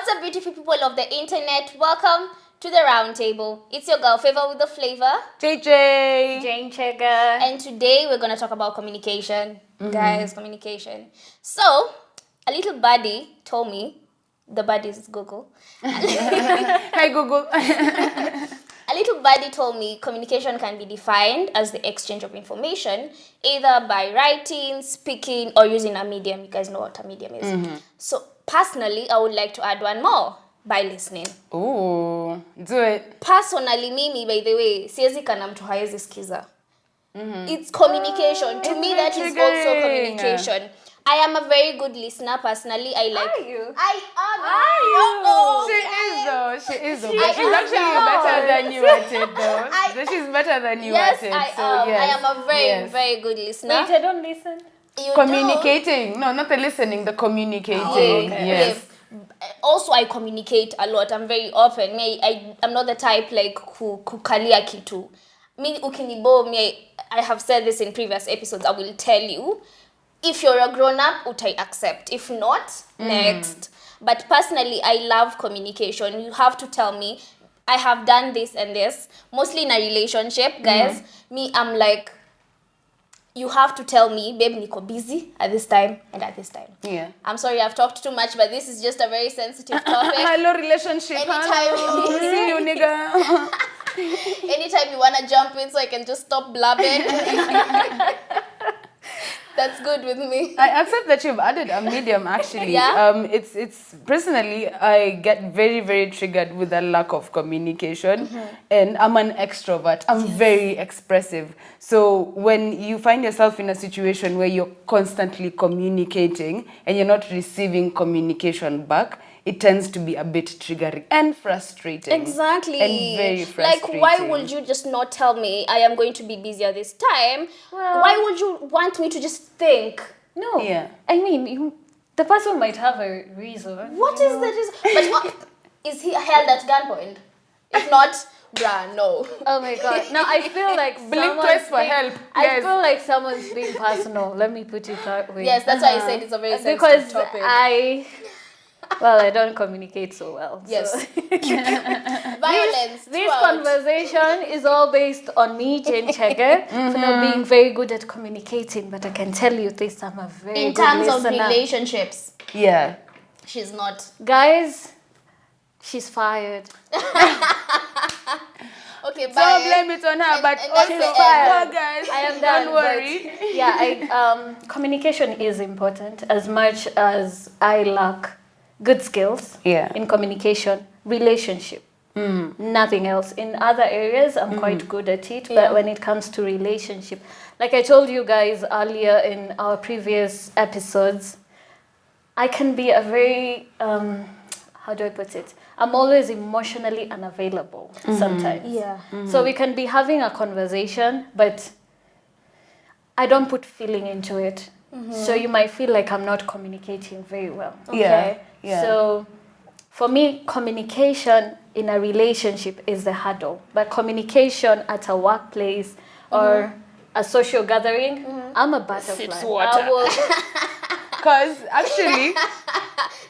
What's up, beautiful people of the internet? Welcome to the Roundtable. It's your girl, Favor with the Flavor. JJ. Jane Chega. And today we're going to talk about communication. Guys, communication. So, a little buddy told me, the buddy is Google. Hi, Google. A little buddy told me communication can be defined as the exchange of information, either by writing, speaking, or using a medium. You guys know what a medium is. So, personally, I would like to add one more, by listening. Ooh, do it. Personally, mimi, by the way, siwezi kana mtu haezi sikiza. It's communication. To me, that is also communication. I am a very good listener personally. I like. Are you? I am. She is though. But she's actually better than you at it though. She's better than you Yes, at it. I So, am. yes. I am a very, very good listener. Wait, I don't listen. You Communicating. No, not the listening, the communicating. okay. Yes. Also, I communicate a lot. I'm very open. I'm not the type like kukalia kitu. Me ukinibo me. I have said this in previous episodes. I will tell you. If you're a grown-up, utai accept. If not, next. But personally, I love communication. You have to tell me, I have done this and this. Mostly in a relationship, guys. Me, I'm like, you have to tell me, babe, niko busy at this time and at this time. Yeah. I'm sorry, I've talked too much, but this is just a very sensitive topic. Hello, relationship. Anytime Hello. See you, nigga. Anytime you want to jump in so I can just stop blabbing. That's good with me. I accept that you've added a medium actually. Yeah? It's personally I get very, very triggered with the lack of communication. And I'm an extrovert. I'm very expressive. So when you find yourself in a situation where you're constantly communicating and you're not receiving communication back, it tends to be a bit triggering and frustrating. Exactly. And very frustrating. Like, why would you just not tell me I am going to be busy at this time? Well, why would you want me to just think? No. Yeah. I mean, the person might have a reason. What is the reason? But is he held at gunpoint? If not, bruh, no. Oh my god. No, I feel like Blink twice for help. I Yes. feel like someone's being personal. Let me put it that way. Yes, that's why I said it's a very sensitive Because topic. I don't communicate so well. Yes. So. Violence. This throughout. conversation is all based on me, Jane Chega, for not being very good at communicating. But I can tell you this, I'm a very In good terms of listener. relationships, Yeah. she's not. Guys, she's fired. Okay, bye. Don't blame it on her, but and also, that's the oh, guys, I am done. don't worry. But yeah, communication is important. As much as I lack good skills in communication, relationship, nothing else. In other areas, I'm quite good at it. But when it comes to relationship, like I told you guys earlier in our previous episodes, I can be a very, how do I put it? I'm always emotionally unavailable sometimes. Yeah. So we can be having a conversation, but I don't put feeling into it. So you might feel like I'm not communicating very well. Yeah. Yeah. So for me, communication in a relationship is the hurdle. But communication at a workplace or a social gathering, I'm a butterfly. Sips water. I will, Because actually,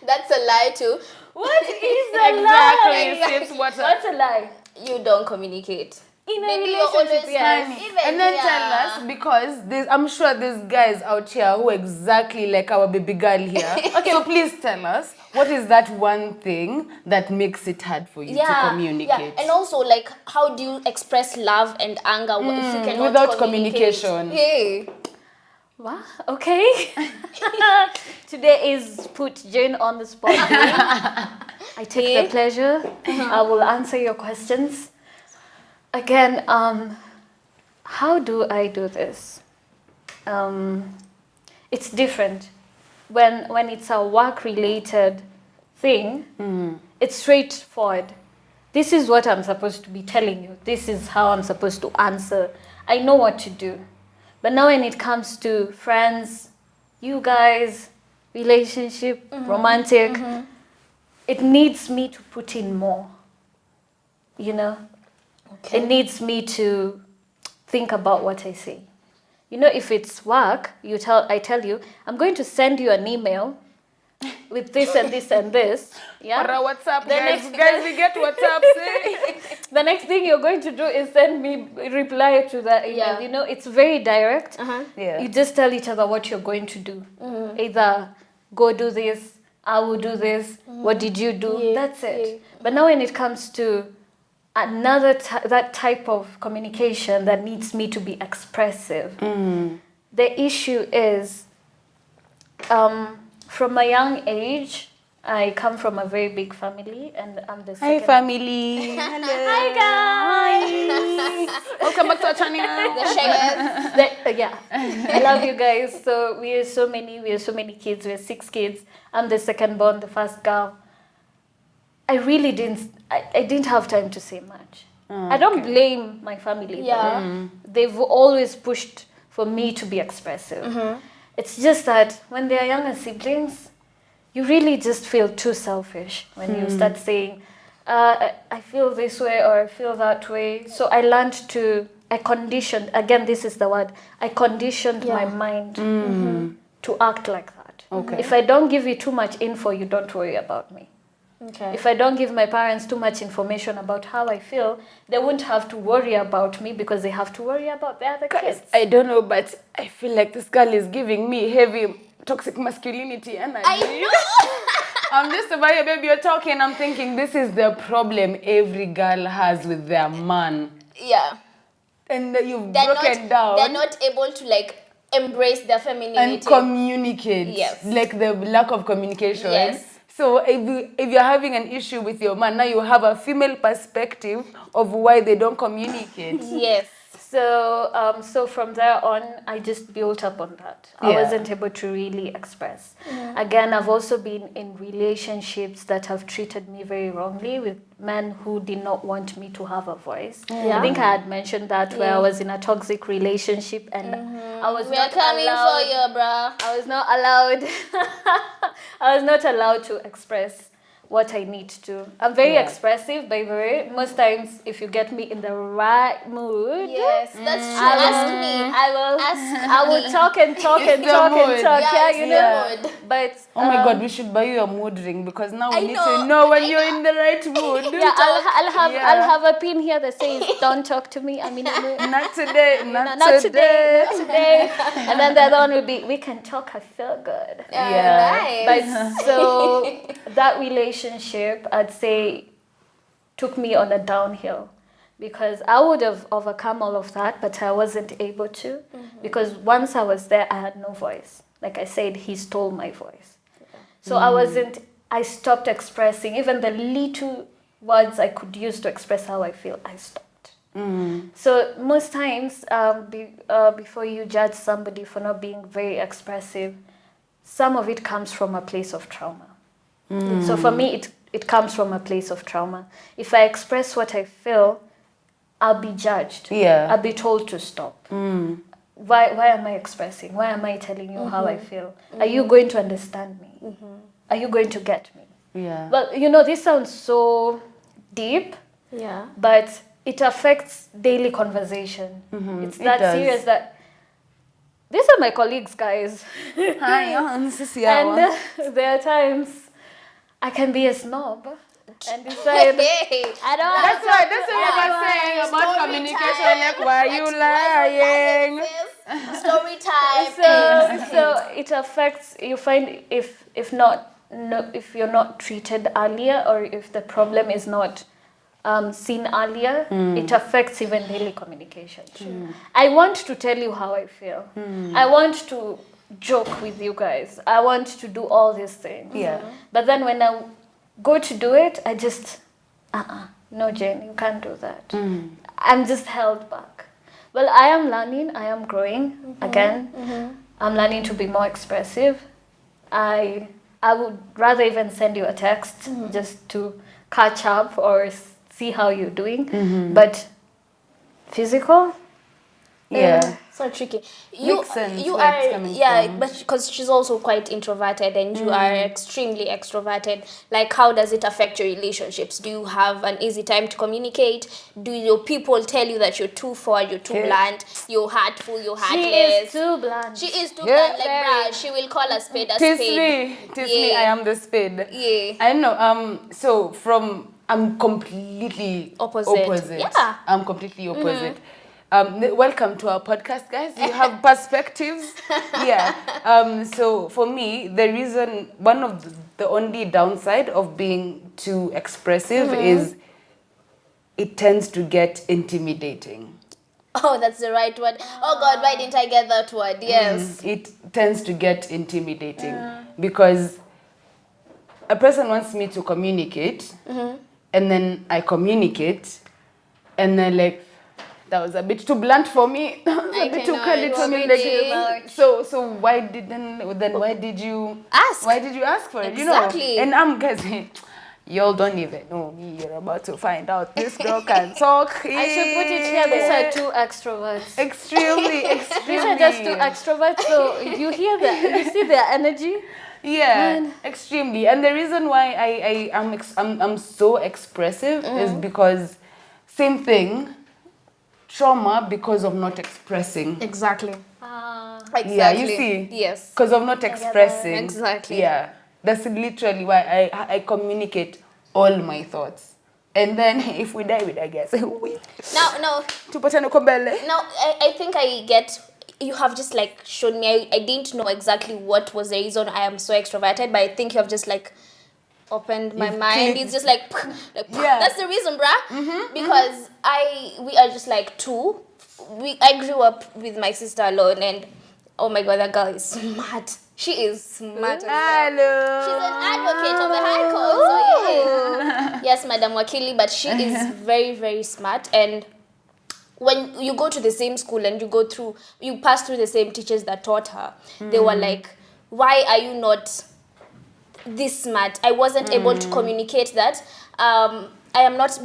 That's a lie too. what is a lie? exactly, sips water. What's a lie? You don't communicate. In a Maybe you're relationship, always yes. even And then tell us, because I'm sure there's guys out here who are exactly like our baby girl here. Okay, so please tell us, what is that one thing that makes it hard for you to communicate? Yeah. And also, like, how do you express love and anger if you cannot without communicate? communication. Hey. What? Okay. Today is put Jane on the spot. I take the pleasure. I will answer your questions. Again, how do I do this? It's different. When it's a work-related thing, it's straightforward. This is what I'm supposed to be telling you. This is how I'm supposed to answer. I know what to do. But now when it comes to friends, you guys, relationship, romantic, it needs me to put in more. You know? Okay. It needs me to think about what I say. You know, if it's work, I tell you, I'm going to send you an email with this and this and this. Yeah. Or a WhatsApp, The guys. next- Guys, we get WhatsApp. The next thing you're going to do is send me reply to that email. Yeah. You know, it's very direct. Yeah. You just tell each other what you're going to do. Either go do this, I will do this. What did you do? Yeah, That's it. yeah. But now when it comes to that type of communication that needs me to be expressive, the issue is from a young age, I come from a very big family, and I'm the second. Hi, family. Hello. Hi, guys. Welcome back to our channel. The Shayas. Yeah, I love you guys. So we are so many kids. We are 6 kids. I'm the second born, the first girl. I really didn't have time to say much. I don't blame my family. Yeah. They've always pushed for me to be expressive. It's just that when they are younger siblings, you really just feel too selfish when you start saying, I feel this way or I feel that way. So I conditioned, again, this is the word, I conditioned my mind to act like that. Okay. If I don't give you too much info, you don't worry about me. Okay. If I don't give my parents too much information about how I feel, they won't have to worry about me because they have to worry about the other kids. I don't know, but I feel like this girl is giving me heavy toxic masculinity energy. I know. I'm just about your baby, you're talking, I'm thinking this is the problem every girl has with their man. Yeah. And that you've They're broken down. They're not able to like embrace their femininity. And communicate. Yes. Like the lack of communication. Yes. So if you're having an issue with your man, now you have a female perspective of why they don't communicate. Yes. So from there on, I just built up on that. I Yeah. wasn't able to really express. Again, I've also been in relationships that have treated me very wrongly with men who did not want me to have a voice. Yeah. I think I had mentioned that where I was in a toxic relationship and I was We're not coming allowed. for you, bruh. I was not allowed. I was not allowed to express what I need to. I'm very expressive, by the way. Most times, if you get me in the right mood, Yes, that's true. Ask me. I will talk and talk and the talk and mood. talk. Yeah, Yeah, you it's know. the mood. But Oh my God, we should buy you a mood ring because now we I need know, to know when I you're know. in the right mood. yeah, I'll Yeah. have a pin here that says "Don't talk to me." I'm in a mood. Not today, not Not today. today, not today. And then the other one will be, "We can talk. I feel good." Yeah. Nice. But so that relationship, I'd say, took me on a downhill because I would have overcome all of that, but I wasn't able to because once I was there, I had no voice. Like I said, he stole my voice. So I stopped expressing even the little words I could use to express how I feel. I stopped. So most times, before you judge somebody for not being very expressive, some of it comes from a place of trauma. So for me, it comes from a place of trauma. If I express what I feel, I'll be judged. Yeah. I'll be told to stop. Why am I expressing? Why am I telling you how I feel? Are you going to understand me? Are you going to get me? Yeah. Well, this sounds so deep, Yeah. but it affects daily conversation. It's It that does. serious that these are my colleagues, guys. Hi, this is Yawa. And there are times I can be a snob and decide Hey. I don't. That's what we were saying about Story communication. time. Like, why are you lying? Story time. So it affects. You find if you're not treated earlier or if the problem is not seen earlier, it affects even daily communication. I want to tell you how I feel. I want to joke with you guys. I want to do all these things. Yeah. But then when I go to do it, I just, no, Jane, you can't do that. I'm just held back. Well, I am learning. I am growing again. I'm learning to be more expressive. I would rather even send you a text just to catch up or see how you're doing. But physical, Yeah. So tricky. Makes sense You where it's are coming from. but because she's also quite introverted and you are extremely extroverted. Like, how does it affect your relationships? Do you have an easy time to communicate? Do your people tell you that you're too forward, you're too blunt, you're hurtful, you're heartless? She is too blunt. She is too Yeah. blunt. Like, bruh, she will call a spade a Tis spade. me. I am the spade. Yeah. I know. So I'm completely Opposite. Yeah. I'm completely opposite. Welcome to our podcast, guys. You have perspectives. Yeah. So for me, one of the only downside of being too expressive is it tends to get intimidating. Oh, that's the right word. Oh God, why didn't I get that word? Yes. It tends to get intimidating because a person wants me to communicate and then I communicate and then like that was a bit too blunt for me. A bit too curly for me. Like, so why did you ask? Why did you ask for it? Exactly. You know? And I'm guys, y'all don't even know me. You're about to find out. This girl can talk. I should put it here. These are two extroverts. Extremely. These are just two extroverts. So you hear that? You see their energy? Yeah, Man. extremely. And the reason why I'm so expressive is because same thing, trauma because of not expressing. Exactly. Exactly. Yeah, you see. Yes. Because of not expressing. Exactly. Yeah, that's literally why I communicate all my thoughts. And then if we die, I guess. Now, Tupatane kombele. Now, I think I get, you have just like shown me, I didn't know exactly what was the reason I am so extroverted, but I think you have just like opened my mind. clicked. It's just like Yeah. that's the reason, bruh. Because we are just like two. I grew up with my sister alone, and oh my God, that girl is smart. She is smart. Hello. She's an advocate of the High Court. So yeah. Yes, Madam Wakili, but she is very, very smart. And when you go to the same school and you pass through the same teachers that taught her, they were like, why are you not this smart? I wasn't able to communicate that. I am not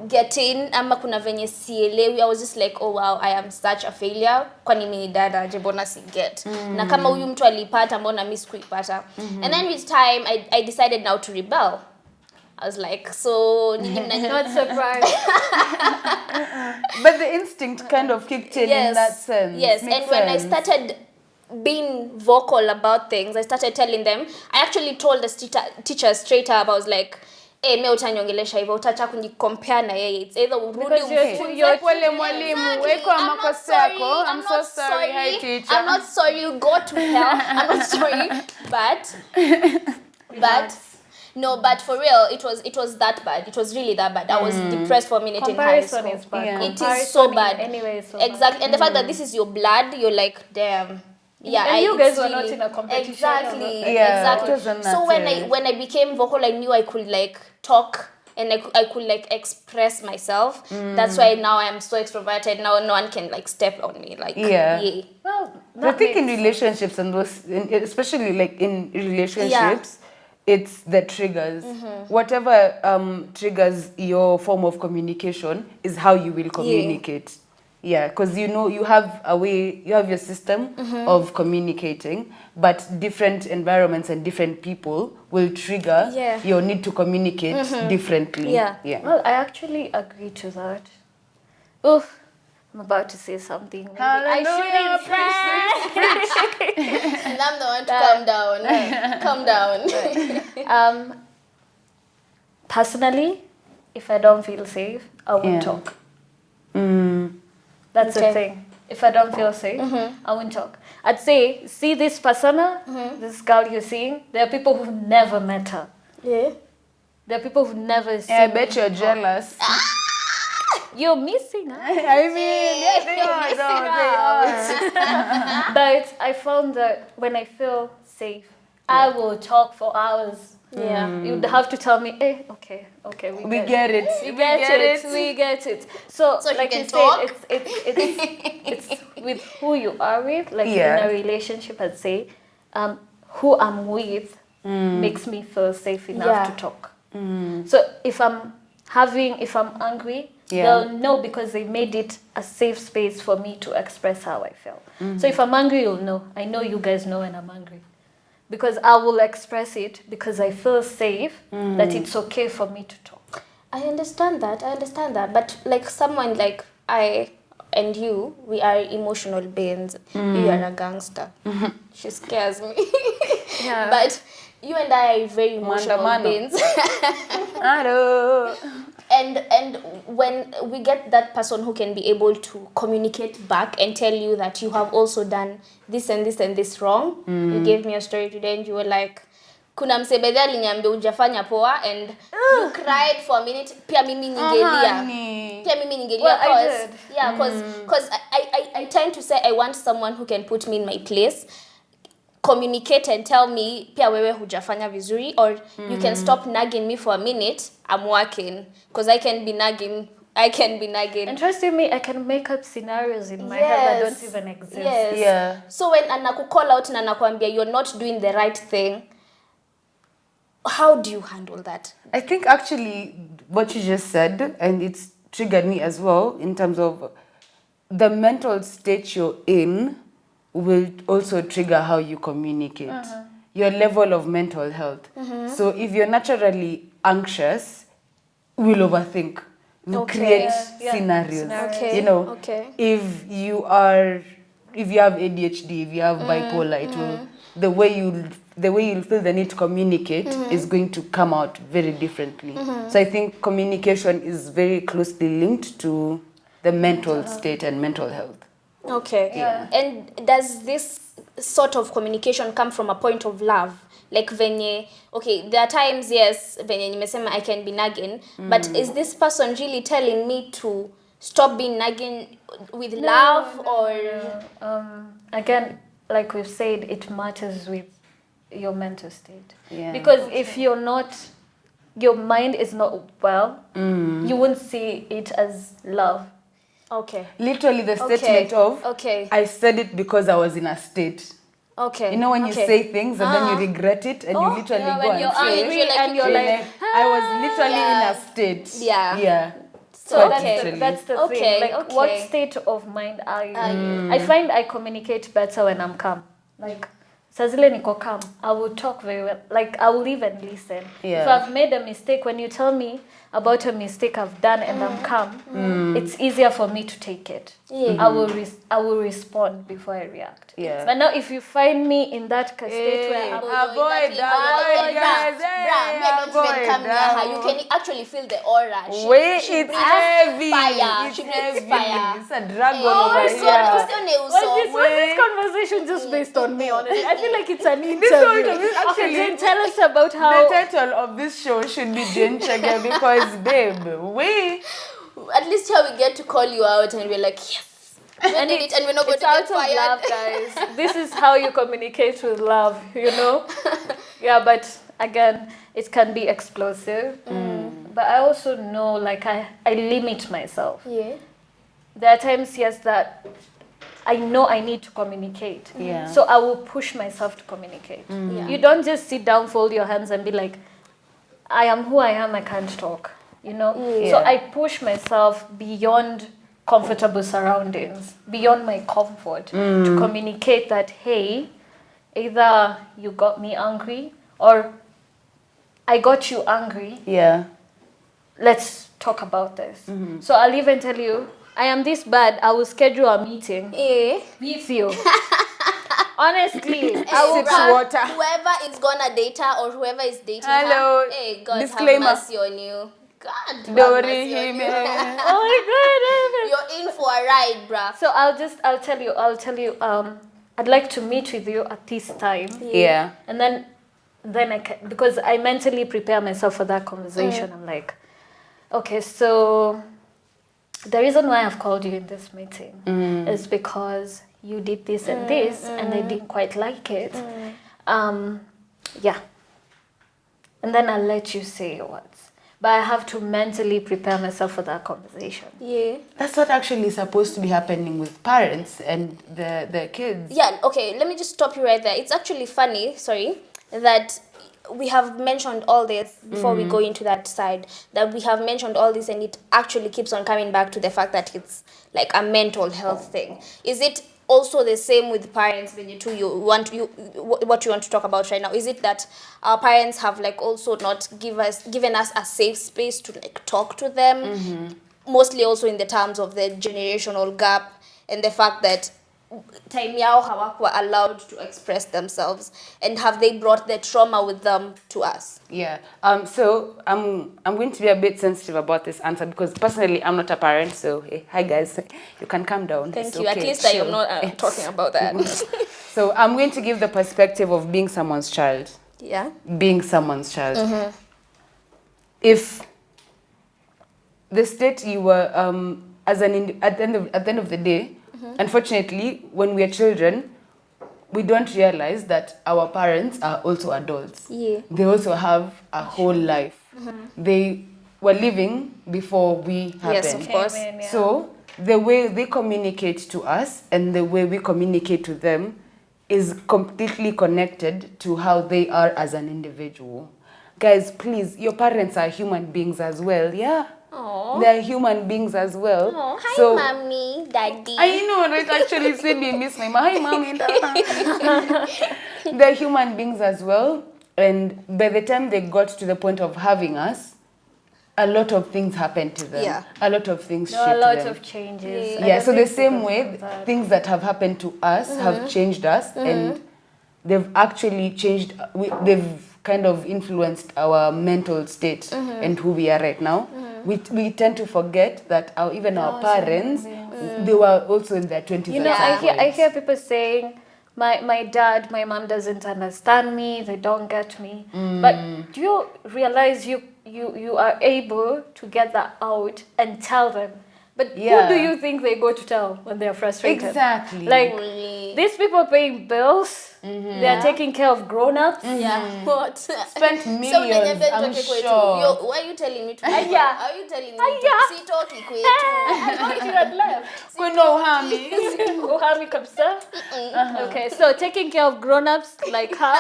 getting ama kuna venye sielewi. I was just like, oh wow, I am such a failure. Kwani mimi dada aje mbona si get. Na kama huyu mtu alipata mbona mimi sikuipata. And then with time I decided now to rebel. I was like, so Not surprised. But the instinct kind of kicked in that sense. Yes, Makes and when I sense. started being vocal about things, I started telling them. I actually told the teacher straight up. I was like, "Hey, me utanyongelesha hivyo, utacha kunicompare na yeye. It's either urudi You're pole mwalimu, weko amakosa yako. I'm so sorry, hi teacher. I'm not sorry, you go to hell. I'm not sorry, but for real, it was that bad. It was really that bad. I was depressed for a minute in high school. Comparison is bad. Yeah. It is so bad. Anyway, so exactly. And the fact that this is your blood, you're like, damn. Yeah, and you guys were not in a competition. Exactly. Yeah, exactly. it doesn't So matter. when I became vocal, I knew I could like talk and I could like express myself. That's why now I am so extroverted. Now no one can like step on me. Like Yeah. Well, I think in relationships and especially like in relationships, it's the triggers. Whatever triggers your form of communication is how you will communicate. Yeah, because you have your system of communicating, but different environments and different people will trigger your need to communicate differently. Yeah. Well, I actually agree to that. Oof, I'm about to say something. Maybe I shouldn't. And I'm the one to calm down. Calm down. Personally, if I don't feel safe, I won't talk. That's the thing. If I don't feel safe, I won't talk. I'd say, see this persona, this girl you're seeing, there are people who've never met her. Yeah. There are people who've never seen I bet you're jealous. You're missing out. I mean, yeah, they are. But I found that when I feel safe, I will talk for hours. Yeah. You'd have to tell me, okay, we get it. We get it. So like you you can talk? said, it's with who you are with, like in a relationship, I'd say, who I'm with makes me feel safe enough to talk. So if I'm angry, They'll know because they made it a safe space for me to express how I feel. So if I'm angry, you'll know. I know you guys know when I'm angry. Because I will express it because I feel safe that it's okay for me to talk. I understand that. But like someone like I and you, we are emotional beings. You are a gangster. She scares me. Yeah. But you and I are very emotional beings. Hello. And when we get that person who can be able to communicate back and tell you that you have also done this and this and this wrong. You gave me a story today and you were like, kuna msebedhi aliniambia hujafanya poa, and you cried for a minute. Pia mimi ningelia. Well, I did. Yeah, because I tend to say I want someone who can put me in my place, communicate and tell me pia wewe hujafanya vizuri, or you can stop nagging me for a minute. I'm working, because I can be nagging. And trust me, I can make up scenarios in my head that don't even exist. Yes. Yeah. So when anaku call out na nakwambia you're not doing the right thing, how do you handle that? I think actually what you just said, and it's triggered me as well, in terms of the mental state you're in will also trigger how you communicate. Your level of mental health. So if you're naturally anxious, we'll overthink. We'll create scenarios. Okay. You know, Okay. if you have ADHD, if you have bipolar, it will, the way you'll feel the need to communicate is going to come out very differently. So I think communication is very closely linked to the mental state and mental health. Okay. Yeah. And does this sort of communication come from a point of love? Like venye, okay, there are times, yes, venye nimesema I can be nagging, but is this person really telling me to stop being nagging with love? Again, like we've said, it matters with your mental state. Yeah. Because if you're not, your mind is not well, you won't see it as love. Okay. Literally the statement of, okay. I said it because I was in a state. Okay. You know when you say things and then you regret it and you literally go when you're and say, angry and you're like, I was literally in a state. Yeah. Yeah. So Okay. that's the Okay, thing. Like, what state of mind are you? I find I communicate better when I'm calm. Like, sazile niko calm, I will talk very well. Like, I will even listen. Yeah. If I've made a mistake, when you tell me about a mistake I've done and I'm calm, it's easier for me to take it. Yeah. I will respond before I react. Yeah. But now if you find me in that state where I'm Avoid, guys. Don't even come near her. You can actually feel the aura. She It's breathes heavy. fire. It's She breathes heavy. fire. It's a dragon over here. was this conversation just based on me, honestly? I feel like it's an interview. Okay, then tell us about how... The title of this show should be Jen Chege because, babe, At least here we get to call you out and we're like, yes. And we're not going to get fired. Love, guys. This is how you communicate with love, you know? Yeah, but again, it can be explosive. But I also know, like, I limit myself. Yeah. There are times, yes, that I know I need to communicate. Yeah. So I will push myself to communicate. Yeah. You don't just sit down, fold your hands and be like, I am who I am, I can't talk. You know? Yeah. So I push myself beyond comfortable surroundings, beyond my comfort, to communicate that, hey, either you got me angry or I got you angry. Yeah. Let's talk about this. So I'll even tell you, I am this bad, I will schedule a meeting with you. Honestly, I will water. Whoever is gonna date her or whoever is dating Hello. her, hey, God Disclaimer. have mercy on you. God have Don't mercy on him. you. Oh my God. You're in for a ride, bruh. So I'll tell you, I'd like to meet with you at this time. Yeah. And then I can, because I mentally prepare myself for that conversation. I'm like, okay, so the reason why I've called you in this meeting is because you did this and this, and I didn't quite like it. Yeah. And then I'll let you say your words. But I have to mentally prepare myself for that conversation. Yeah. That's what actually is supposed to be happening with parents and the kids. Yeah, okay, let me just stop you right there. It's actually funny, that we have mentioned all this before we go into that side, that we have mentioned all this, and it actually keeps on coming back to the fact that it's like a mental health thing. Is it also the same with parents? When what you want to talk about right now, is it that our parents have like also not given us a safe space to like talk to them, mostly also in the terms of the generational gap and the fact that time yao hawakuwa allowed to express themselves, and have they brought their trauma with them to us? Yeah. So I'm going to be a bit sensitive about this answer because personally I'm not a parent. So hey, hi guys, you can calm down. Thank It's you. okay. At least I am not talking about that. So I'm going to give the perspective of being someone's child. Yeah. Being someone's child. If the state you were at the end of the day, unfortunately, when we are children, we don't realize that our parents are also adults. Yeah. They also have a whole life. They were living before we happened. Yes, of course. Amen, yeah. So the way they communicate to us and the way we communicate to them is completely connected to how they are as an individual. Guys, please, your parents are human beings as well, yeah? Aww. They're human beings as well. Oh, hi, So, mommy, daddy. I know, right? Actually, said me miss my mom. Hi, mommy. They're human beings as well. And by the time they got to the point of having us, a lot of things happened to them. Yeah. A lot of things There are shaped a lot them. of changes. Yeah. Yeah, so the think same because way, of that. things that have happened to us have changed us, and they've actually changed, they've kind of influenced our mental state and who we are right now. We tend to forget that even our parents, they were also in their 20s. You know, at some I point. hear people saying, my mom doesn't understand me, they don't get me. But do you realize you are able to get that out and tell them? But Yeah. who do you think they go to tell when they're frustrated? Exactly. Like, Really? these people paying bills, they are taking care of grown-ups. Yeah. What? Spent millions, I'm sure. Yo, why are you telling me to? Yeah. Are you telling me Yeah. to? Si talki kwetu. I thought you had left. No, honey. Uhami kabisa. Okay, so taking care of grown-ups like her,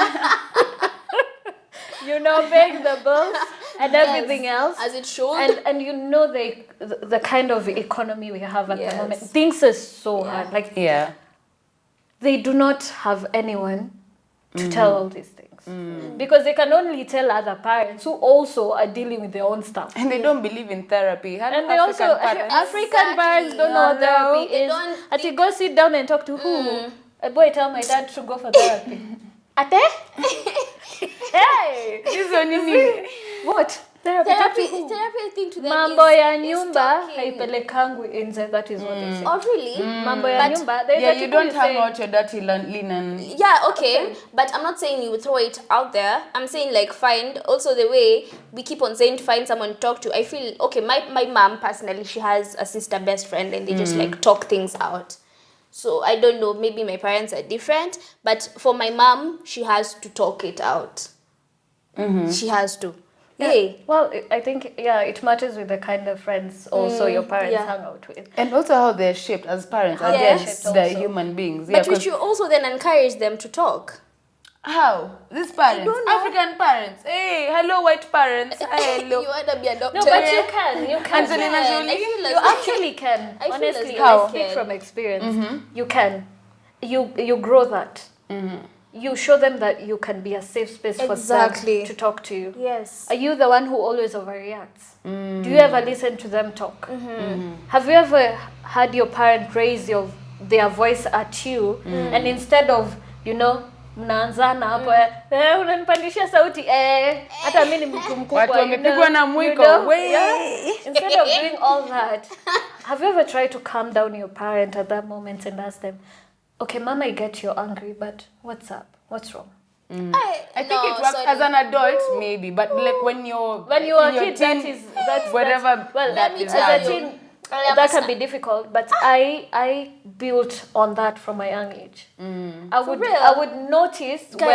paying the bills and everything else. As it should. And the kind of economy we have at the moment. Yes. Things are so hard. Like, Yeah. they do not have anyone to tell all these things. Because they can only tell other parents who also are dealing with their own stuff. And they don't believe in therapy. And they also, African parents don't know what therapy They is. don't At you go sit down and talk to who? A boy tell my dad to go for therapy. Ate? Hey! This one you mean? What? Therapy Therapy thing to them mambo is, ya is nyumba talking. haipelekangu nje. That is what they say. Oh, really? Mambo ya But- nyumba. There's Yeah, a you people don't who hang say, out your dirty linen. Yeah, okay. But I'm not saying you throw it out there. I'm saying like find also the way we keep on saying to find someone to talk to. I feel okay, my mom personally, she has a sister best friend and they just like talk things out. So I don't know, maybe my parents are different, but for my mom, she has to talk it out. She has to. Yeah. Hey. Well, I think, it matters with the kind of friends also your parents hang out with. And also how they're shaped as parents. How Again, they're shaped they're also. human beings. But we 'cause- should also then encourage them to talk. How? These parents? don't know. African parents. Hey, hello white parents. Hi, hello. You want to be adopted. No, but you can. Angelina can. Jolie. I feel You as actually can. I feel Honestly, as How? I speak from experience. You can. You grow that. You show them that you can be a safe space for Exactly. them to talk to you. Yes. Are you the one who always overreacts? Do you ever listen to them talk? Have you ever had your parent raise their voice at you and instead of, mnaanzana hapo unanipandishia sauti hata mimi ni mtu mkubwa, Watu wamepigwa na mwiko. Instead of doing all that, have you ever tried to calm down your parent at that moment and ask them, okay, mom, I get you're angry, but what's up? What's wrong? I think it works as an adult, maybe, but like when you're a in your kid, teen, that's whatever. well, Let me as tell a you. teen, that can be difficult, but I built on that from a young age. real? I would notice Okay.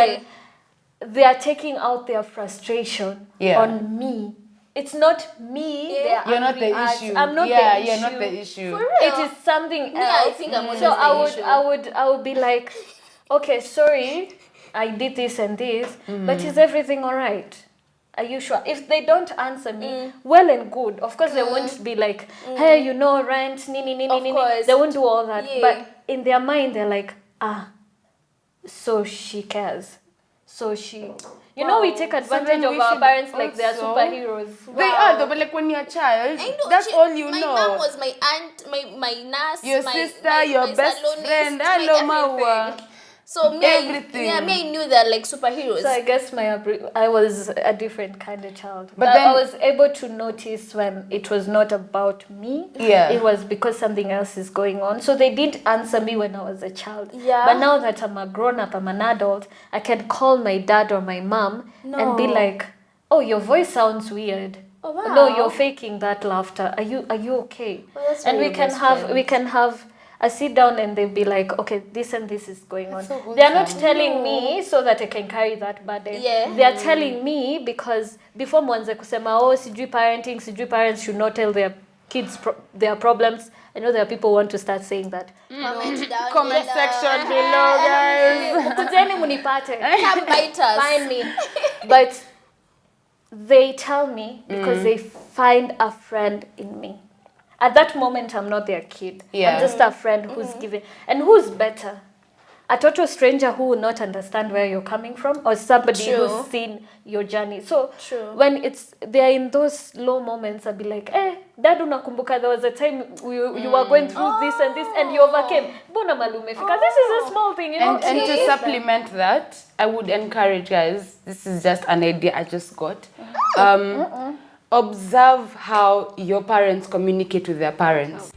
when they are taking out their frustration on me. It's not me. They are You're not angry the at. issue. I'm not the issue. you're not the issue. For real? It is something else. Yeah, I think I'm always So the issue. I would be like, okay, sorry, I did this and this, but is everything all right? Are you sure? If they don't answer me, well and good. Of course, they won't be like, hey, you know, rent, course. They won't do all that. Yeah. But in their mind, they're like, so she cares. So she... You know, we take advantage of our parents like they're superheroes. They are though, but like when you're a child, that's all you know. My mom was my aunt, my nurse, your sister, your my best salonist, friend, my hello everything. Mawa. So Everything. I knew they're like superheroes. So I guess I was a different kind of child. But then, I was able to notice when it was not about me. Yeah. It was because something else is going on. So they didn't answer me when I was a child. Yeah. But now that I'm a grown-up, I'm an adult, I can call my dad or my mom and be like, oh, your voice sounds weird. Oh, wow. No, you're faking that laughter. Are you okay? Well, that's and really we can have I sit down and they'll be like, okay, this and this is going on. So They're not telling me so that I can carry that burden. Yeah. They're telling me because before mwanze kusema, oh, sijui parents should not tell their kids their problems. I know there are people who want to start saying that. Comment section below, guys. Kujeni munipate. Come bite us. Find me. But they tell me because they find a friend in me. At that moment, I'm not their kid. Yeah. I'm just a friend who's giving. And who's better? A total stranger who will not understand where you're coming from, or somebody who's seen your journey. So when they're in those low moments, I'll be like, Dad, unakumbuka, there was a time you were going through this and this and you overcame. Bona malumefika. This is a small thing, you know. And to supplement that, I would encourage guys, this is just an idea I just got. Observe how your parents communicate with their parents.